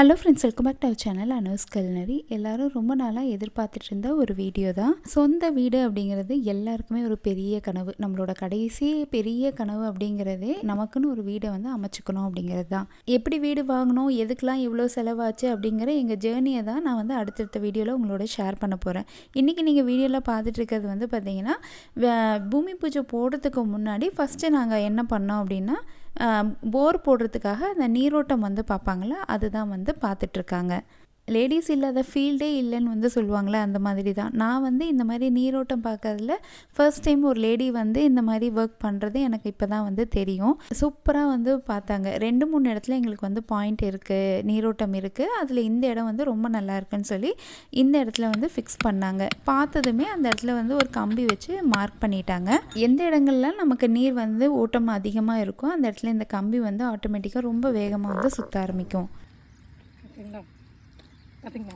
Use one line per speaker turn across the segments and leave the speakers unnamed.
Hello friends, welcome back to our channel Anu's culinary. எல்லோரும் ரொம்ப நாளாக எதிர்பார்த்துட்டு இருந்த ஒரு வீடியோ தான். சொந்த வீடு அப்படிங்கிறது எல்லாருக்குமே ஒரு பெரிய கனவு. நம்மளோட கடைசி பெரிய கனவு அப்படிங்கிறதே நமக்குன்னு ஒரு வீடை வந்து அமைச்சுக்கணும் அப்படிங்கிறது தான். எப்படி வீடு வாங்கணும், எதுக்கெலாம் எவ்வளோ செலவாச்சு அப்படிங்கிற எங்கள் ஜேர்னியை தான் நான் வந்து அடுத்தடுத்த வீடியோவில் உங்களோட ஷேர் பண்ண போகிறேன். இன்றைக்கி நீங்கள் வீடியோவில் பார்த்துட்டு இருக்கிறது வந்து பார்த்திங்கன்னா, பூமி பூஜை போடுறதுக்கு முன்னாடி ஃபஸ்ட்டு நாங்கள் என்ன பண்ணோம் அப்படின்னா, போர் போடுறதுக்காக அந்த நீரோட்டம் வந்து பார்ப்பாங்களே, அதுதான் வந்து பார்த்துட்ருக்காங்க. லேடிஸ் இல்லாத ஃபீல்டே இல்லைன்னு வந்து சொல்லுவாங்களே, அந்த மாதிரி தான். நான் வந்து இந்த மாதிரி நீரோட்டம் பார்க்கறதுல ஃபர்ஸ்ட் டைம் ஒரு லேடி வந்து இந்த மாதிரி ஒர்க் பண்ணுறது எனக்கு இப்போ தான் வந்து தெரியும். சூப்பராக வந்து பார்த்தாங்க. 2-3 இடத்துல எங்களுக்கு வந்து பாயிண்ட் இருக்குது, நீரோட்டம் இருக்குது, அதில் இந்த இடம் வந்து ரொம்ப நல்லா இருக்குன்னு சொல்லி இந்த இடத்துல வந்து ஃபிக்ஸ் பண்ணாங்க. பார்த்ததுமே அந்த இடத்துல வந்து ஒரு கம்பி வச்சு மார்க் பண்ணிட்டாங்க. எந்த இடங்கள்லாம் நமக்கு நீர் வந்து ஓட்டம் அதிகமாக இருக்கும், அந்த இடத்துல இந்த கம்பி வந்து ஆட்டோமேட்டிக்காக ரொம்ப வேகமாக வந்து சுற்ற ஆரம்பிக்கும்.
பாத்தீங்களா?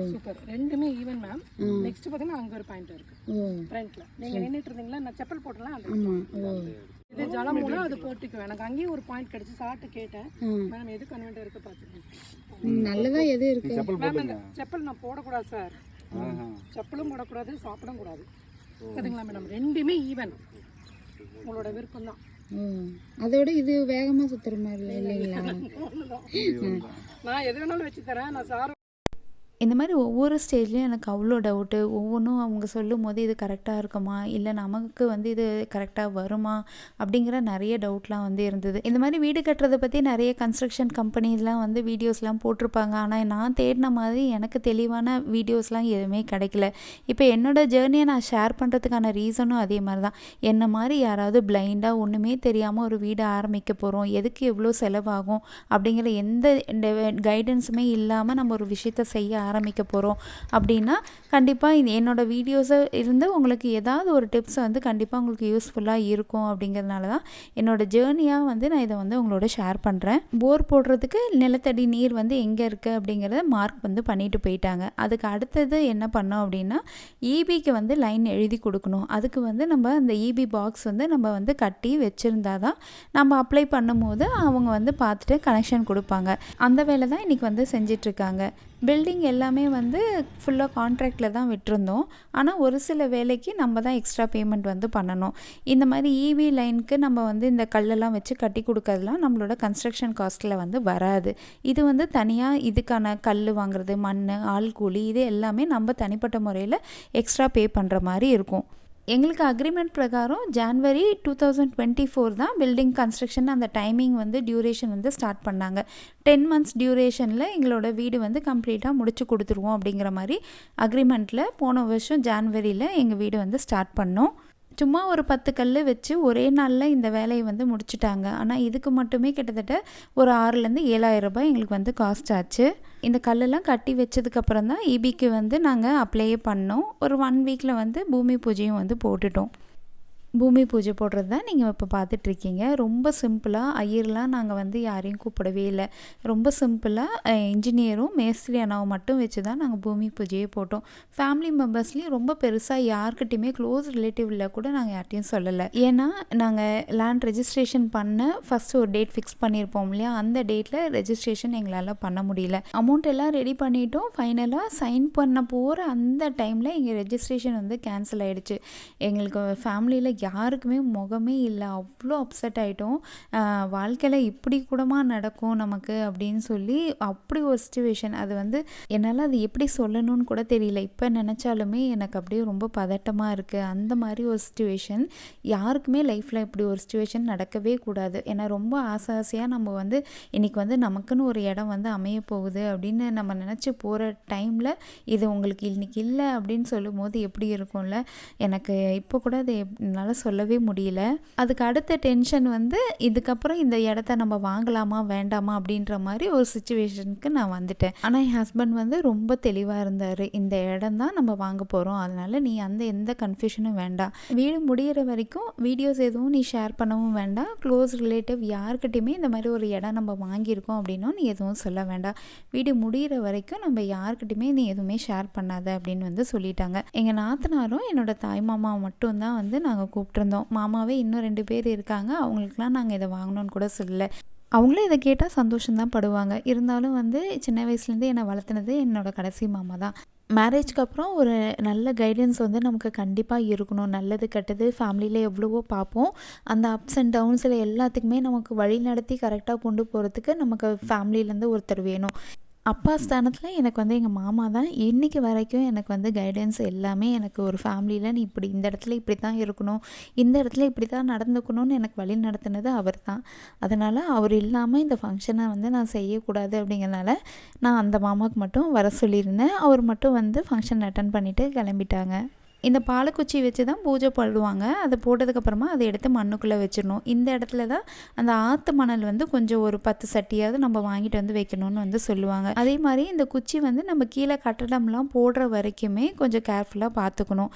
சூப்பர். ரெண்டுமே ஈவன் மேம். நெக்ஸ்ட் பாத்தீங்கன்னா அங்க ஒரு பாயிண்ட் இருக்கு ஃப்ரண்ட்ல. நீங்க நின்னுட்டு இருந்தீங்களா, நான் செப்பல் போட்டலாம். அந்த இது ஜலமூலம், அது போட்டுக்குவேன். எனக்கு அங்கேயும் ஒரு பாயிண்ட் கிடைச்சு சாப்பிட்டு கேட்டேன், மேம் எது கன்வென்ட் இருக்கு பாத்துக்கோங்க. நல்லதா எது இருக்கு மேம்? அந்த செப்பல் நான் போடக்கூடாது சார். செப்பலும் போடக்கூடாது, சாப்பிடவும் கூடாது. பாத்தீங்களா மேடம்? ரெண்டுமே ஈவன். உங்களோட விருப்பம் தான். அதோட இது வேகமா சுத்துற மாதிரி இல்லைங்களா? நான் எது வேணாலும் வச்சு தரேன். நான் சார் இந்த மாதிரி ஒவ்வொரு ஸ்டேஜ்லேயும் எனக்கு அவ்வளோ டவுட்டு. ஒவ்வொன்றும் அவங்க சொல்லும் போது இது கரெக்டாக இருக்குமா, இல்லை நமக்கு வந்து இது கரெக்டாக வருமா அப்படிங்கிற நிறைய டவுட்லாம் வந்து இருந்தது. இந்த மாதிரி வீடு கட்டுறதை பற்றி நிறைய கன்ஸ்ட்ரக்ஷன் கம்பெனிஸ்லாம் வந்து வீடியோஸ்லாம் போட்டிருப்பாங்க. ஆனால் நான் தேடின மாதிரி எனக்கு தெளிவான வீடியோஸ்லாம் எதுவுமே கிடைக்கல. இப்போ என்னோடய ஜேர்னியை நான் ஷேர் பண்ணுறதுக்கான ரீசனும் அதே மாதிரி தான். என்ன மாதிரி யாராவது பிளைண்டாக ஒன்றுமே தெரியாமல் ஒரு வீடு ஆரம்பிக்க போகிறோம், எதுக்கு எவ்வளோ செலவாகும் அப்படிங்கிற எந்த கைடன்ஸுமே இல்லாமல் நம்ம ஒரு விஷயத்தை செய்ய ஆரம்பிக்க போகிறோம் அப்படின்னா, கண்டிப்பாக என்னோடய வீடியோஸை இருந்து உங்களுக்கு ஏதாவது ஒரு டிப்ஸ் வந்து கண்டிப்பாக உங்களுக்கு யூஸ்ஃபுல்லாக இருக்கும். அப்படிங்கிறதுனால தான் என்னோடய ஜேர்னியாக வந்து நான் இதை வந்து உங்களோட ஷேர் பண்ணுறேன். போர் போடுறதுக்கு நிலத்தடி நீர் வந்து எங்கே இருக்குது அப்படிங்கிறத மார்க் வந்து பண்ணிட்டு போயிட்டாங்க. அதுக்கு அடுத்தது என்ன பண்ணோம் அப்படின்னா, ஈபிக்கு வந்து லைன் எழுதி கொடுக்கணும். அதுக்கு வந்து நம்ம அந்த ஈபி பாக்ஸ் வந்து நம்ம வந்து கட்டி வச்சுருந்தா தான் நம்ம அப்ளை பண்ணும்போது அவங்க வந்து பார்த்துட்டு கனெக்ஷன் கொடுப்பாங்க. அந்த வேலை தான் இன்றைக்கி வந்து செஞ்சிட்ருக்காங்க. பில்டிங் எல்லாமே வந்து ஃபுல்லாக கான்ட்ராக்டில் தான் விட்டுருந்தோம். ஆனால் ஒரு சில வேலைக்கு நம்ம தான் எக்ஸ்ட்ரா பேமெண்ட் வந்து பண்ணணும். இந்த மாதிரி ஈவி லைனுக்கு நம்ம வந்து இந்த கல்லெல்லாம் வச்சு கட்டி கொடுக்கறதுலாம் நம்மளோட கன்ஸ்ட்ரக்ஷன் காஸ்ட்டில் வந்து வராது. இது வந்து தனியாக இதுக்கான கல் வாங்குறது, மண், ஆள் கூலி, இது எல்லாமே நம்ம தனிப்பட்ட முறையில் எக்ஸ்ட்ரா பே பண்ணுற மாதிரி இருக்கும். எங்களுக்கு அக்ரிமெண்ட் பிரகாரம் ஜான்வரி 2024 தான் பில்டிங் கன்ஸ்ட்ரக்ஷன் அந்த டைமிங் வந்து டியூரேஷன் வந்து ஸ்டார்ட் பண்ணாங்க. 10 months டியூரேஷனில் எங்களோட வீடு வந்து கம்ப்ளீட்டாக முடிச்சு கொடுத்துருவோம் அப்படிங்கிற மாதிரி அக்ரிமெண்ட்டில் போன வருஷம் ஜான்வரியில் எங்கள் வீடு வந்து ஸ்டார்ட் பண்ணோம். சும்மா ஒரு 10 கல் வச்சு ஒரே நாளில் இந்த வேலையை வந்து முடிச்சுட்டாங்க. ஆனால் இதுக்கு மட்டுமே கிட்டத்தட்ட ஒரு 6,000-7,000 ரூபாய் எங்களுக்கு வந்து காஸ்ட் ஆச்சு. இந்த கல்லெல்லாம் கட்டி வச்சதுக்கப்புறம் தான் ஈபிக்கு வந்து நாங்கள் அப்ளையே பண்ணோம். ஒரு 1 வீக்கில் வந்து பூமி பூஜையும் வந்து போட்டுட்டோம். பூமி பூஜை போடுறது தான் நீங்கள் இப்போ பார்த்துட்ருக்கீங்க. ரொம்ப சிம்பிளாக, ஐயர்லாம் நாங்கள் வந்து யாரையும் கூப்பிடவே இல்லை. ரொம்ப சிம்பிளாக இன்ஜினியரும் மேஸ்திரி அண்ணாவும் மட்டும் வச்சு தான் நாங்கள் பூமி பூஜையே போட்டோம். ஃபேமிலி மெம்பர்ஸ்லேயும் ரொம்ப பெருசாக யார்கிட்டையுமே க்ளோஸ் ரிலேட்டிவில் கூட நாங்கள் யார்ட்டையும் சொல்லலை. ஏன்னா நாங்கள் லேண்ட் ரெஜிஸ்ட்ரேஷன் பண்ண ஃபஸ்ட்டு ஒரு டேட் ஃபிக்ஸ் பண்ணியிருப்போம் இல்லையா, அந்த டேட்டில் ரெஜிஸ்ட்ரேஷன் எங்களால் பண்ண முடியல. அமௌண்ட் எல்லாம் ரெடி பண்ணிட்டோம். ஃபைனலாக சைன் பண்ண போகிற அந்த டைமில் எங்கள் ரெஜிஸ்ட்ரேஷன் வந்து கேன்சல் ஆகிடுச்சு. எங்களுக்கு ஃபேமிலியில் யாருக்குமே முகமே இல்லை. அவ்வளோ அப்செட் ஆகிட்டோம். வாழ்க்கையில் இப்படி கூடமா நடக்கும் நமக்கு அப்படின்னு சொல்லி அப்படி ஒரு சிச்சுவேஷன். அது வந்து என்னால் அது எப்படி சொல்லணும்னு கூட தெரியல. இப்போ நினச்சாலுமே எனக்கு அப்படியே ரொம்ப பதட்டமாக இருக்குது. அந்த மாதிரி ஒரு சிச்சுவேஷன் யாருக்குமே லைஃப்பில் இப்படி ஒரு சிச்சுவேஷன் நடக்கவே கூடாது. ஏன்னா ரொம்ப ஆசையாக நம்ம வந்து இன்றைக்கி வந்து நமக்குன்னு ஒரு இடம் வந்து அமைய போகுது அப்படின்னு நம்ம நினச்சி போகிற டைமில் இது உங்களுக்கு இன்றைக்கி இல்லை அப்படின்னு சொல்லும் போது எப்படி இருக்கும்ல. எனக்கு இப்போ கூட அது என்னால் சொல்லவே முடியல. அதுக்கு அடுத்த டென்ஷன் வந்து இதுக்கப்புறம் இந்த இடத்த நம்ம வாங்கலாமா வேண்டாமா அப்படின்ற மாதிரி ஒரு சிச்சுவேஷனுக்கு நான் வந்துட்டேன். ஆனால் என் ஹஸ்பண்ட் வந்து ரொம்ப தெளிவாக இருந்தார். இந்த இடம் தான் நம்ம வாங்க போகிறோம், அதனால் நீ அந்த எந்த கன்ஃபியூஷனும் வேண்டாம், வீடு முடிகிற வரைக்கும் வீடியோஸ் எதுவும் நீ ஷேர் பண்ணவும் வேண்டாம், க்ளோஸ் ரிலேட்டிவ் யார்கிட்டையுமே இந்த மாதிரி ஒரு இடம் நம்ம வாங்கியிருக்கோம் அப்படின்னும் நீ எதுவும் சொல்ல வேண்டாம், வீடு முடிகிற வரைக்கும் நம்ம யார்கிட்டையுமே நீ எதுவுமே ஷேர் பண்ணாத அப்படின்னு வந்து சொல்லிட்டாங்க. எங்கள் நாத்தனாரும் என்னோட தாய் மாமா மட்டும்தான் வந்து நாங்கள் கூப்பிட்டுருந்தோம். மாமாவே இன்னும் 2 பேர் இருக்காங்க, அவங்களுக்குலாம் நாங்கள் இதை வாங்கணும்னு கூட சொல்லலை.
அவங்களும் இதை கேட்டால் சந்தோஷம்தான் படுவாங்க. இருந்தாலும் வந்து சின்ன வயசுலேருந்து என்னை வளர்த்துனது என்னோட கடைசி மாமா தான். மேரேஜ்க்கு அப்புறம் ஒரு நல்ல கைடன்ஸ் வந்து நமக்கு கண்டிப்பாக இருக்கணும். நல்லது கெட்டது ஃபேமிலியில் எவ்வளவோ பார்ப்போம். அந்த அப்ஸ் அண்ட் டவுன்ஸில் எல்லாத்துக்குமே நமக்கு வழி நடத்தி கரெக்டாக கொண்டு போகிறதுக்கு நமக்கு ஃபேமிலியிலேருந்து ஒருத்தர் வேணும். அப்பா ஸ்தானத்தில் எனக்கு வந்து எங்கள் மாமா தான் இன்றைக்கி வரைக்கும் எனக்கு வந்து கைடன்ஸ் எல்லாமே. எனக்கு ஒரு ஃபேமிலியில் நீ இப்படி இந்த இடத்துல இப்படி தான் இருக்கணும், இந்த இடத்துல இப்படி தான் நடந்துக்கணும்னு எனக்கு வழி நடத்துனது அவர் தான். அதனால் அவர் இல்லாமல் இந்த ஃபங்க்ஷனை வந்து நான் செய்யக்கூடாது அப்படிங்கிறனால நான் அந்த மாமாவுக்கு மட்டும் வர சொல்லியிருந்தேன். அவர் மட்டும் வந்து ஃபங்க்ஷன் அட்டன் பண்ணிவிட்டு கிளம்பிட்டாங்க. இந்த பாலக்குச்சி வச்சு தான் பூஜை பண்ணுவாங்க. அதை போட்டதுக்கப்புறமா அதை எடுத்து மண்ணுக்குள்ளே வச்சிடணும். இந்த இடத்துல தான் அந்த ஆற்று மணல் வந்து கொஞ்சம் ஒரு 10 சட்டியாவது நம்ம வாங்கிட்டு வந்து வைக்கணும்னு வந்து சொல்லுவாங்க. அதே மாதிரி இந்த குச்சி வந்து நம்ம கீழே கட்டடம்லாம் போடுற வரைக்குமே கொஞ்சம் கேர்ஃபுல்லாக பார்த்துக்கணும்.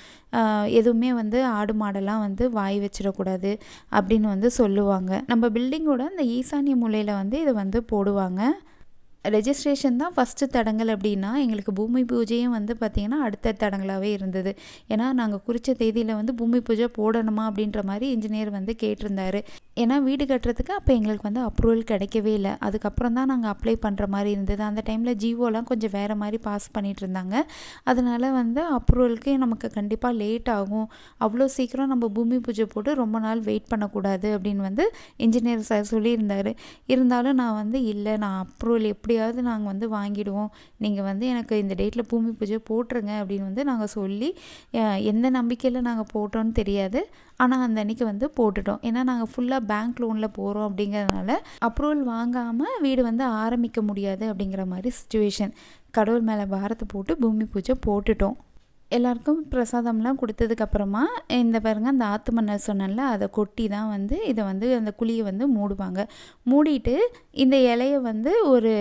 எதுவுமே வந்து ஆடு மாடெல்லாம் வந்து வாய் வச்சிடக்கூடாது அப்படின்னு வந்து சொல்லுவாங்க. நம்ம பில்டிங்கோட அந்த ஈசானிய மூலையில் வந்து இதை வந்து போடுவாங்க. ரெஜிஸ்ட்ரேஷன் தான் ஃபஸ்ட்டு தடங்கல் அப்படின்னா, எங்களுக்கு பூமி பூஜையும் வந்து பார்த்திங்கன்னா அடுத்த தடங்களாகவே இருந்தது. ஏன்னா நாங்கள் குறித்த தேதியில் வந்து பூமி பூஜை போடணுமா அப்படின்ற மாதிரி இன்ஜினியர் வந்து கேட்டிருந்தார். ஏன்னா வீடு கட்டுறதுக்கு அப்போ எங்களுக்கு வந்து அப்ரூவல் கிடைக்கவே இல்லை. அதுக்கப்புறம் தான் நாங்கள் அப்ளை பண்ணுற மாதிரி இருந்தது. அந்த டைமில் ஜிஓலாம் கொஞ்சம் வேறு மாதிரி பாஸ் பண்ணிகிட்டு இருந்தாங்க. அதனால் வந்து அப்ரூவலுக்கு நமக்கு கண்டிப்பாக லேட் ஆகும். அவ்வளோ சீக்கிரம் நம்ம பூமி பூஜை போட்டு ரொம்ப நாள் வெயிட் பண்ணக்கூடாது அப்படின்னு வந்து இன்ஜினியர் சார் சொல்லியிருந்தார். இருந்தாலும் நான் வந்து இல்லை, நான் அப்ரூவல் எப்படியாவது நாங்கள் வந்து வாங்கிடுவோம், நீங்கள் வந்து எனக்கு இந்த டேட்டில் பூமி பூஜை போட்டுருங்க அப்படின்னு வந்து நாங்கள் சொல்லி எந்த நம்பிக்கையில் நாங்கள் போட்டோன்னு தெரியாது. ஆனால் அந்த அன்றைக்கி வந்து போட்டுட்டோம். ஏன்னா நாங்கள் ஃபுல்லாக பேங்க் லோனில் போகிறோம் அப்படிங்கிறதுனால அப்ரூவல் வாங்காமல் வீடு வந்து ஆரம்பிக்க முடியாது அப்படிங்கிற மாதிரி சிச்சுவேஷன். கடவுள் மேலே பாரத்தை போட்டு பூமி பூஜை போட்டுட்டோம். எல்லாருக்கும் பிரசாதம்லாம் கொடுத்ததுக்கப்புறமா இந்த பாருங்கள் அந்த ஆற்று மணல் சொன்னேன்ல, அதை கொட்டி தான் வந்து இதை வந்து அந்த குழியை வந்து மூடுவாங்க. மூடிட்டு இந்த இலையை வந்து ஒரு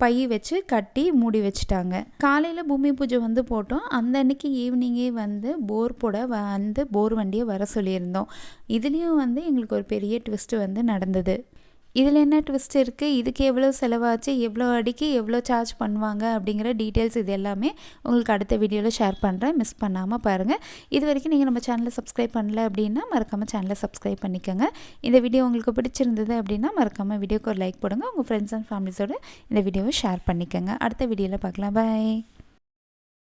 பை வச்சு கட்டி மூடி வச்சுட்டாங்க. காலையில் பூமி பூஜை வந்து போட்டோம். அந்த அன்றைக்கி ஈவினிங்கே வந்து போர் போட வந்து போர் வண்டியை வர சொல்லியிருந்தோம். இதுலேயும் வந்து எங்களுக்கு ஒரு பெரிய ட்விஸ்ட்டு வந்து நடந்தது. இதில் என்ன ட்விஸ்ட் இருக்குது, இதுக்கு எவ்வளோ செலவாச்சு, எவ்வளோ அடிக்கு எவ்வளோ சார்ஜ் பண்ணுவாங்க அப்படிங்கிற டீட்டெயில்ஸ் இது எல்லாமே உங்களுக்கு அடுத்த வீடியோவில் ஷேர் பண்ணுறேன். மிஸ் பண்ணாமல் பாருங்கள். இது வரைக்கும் நீங்கள் நம்ம சேனலை சப்ஸ்கிரைப் பண்ணல அப்படின்னா மறக்காமல் சேனலை சப்ஸ்கிரைப் பண்ணிக்கோங்க. இந்த வீடியோ உங்களுக்கு பிடிச்சிருந்தது அப்படின்னா மறக்காமல் வீடியோக்கு ஒரு லைக் போடுங்க. உங்கள் ஃப்ரெண்ட்ஸ் அண்ட் ஃபேமிலிஸோடு இந்த வீடியோவை ஷேர் பண்ணிக்கோங்க. அடுத்த வீடியோவில் பார்க்கலாம். பாய்.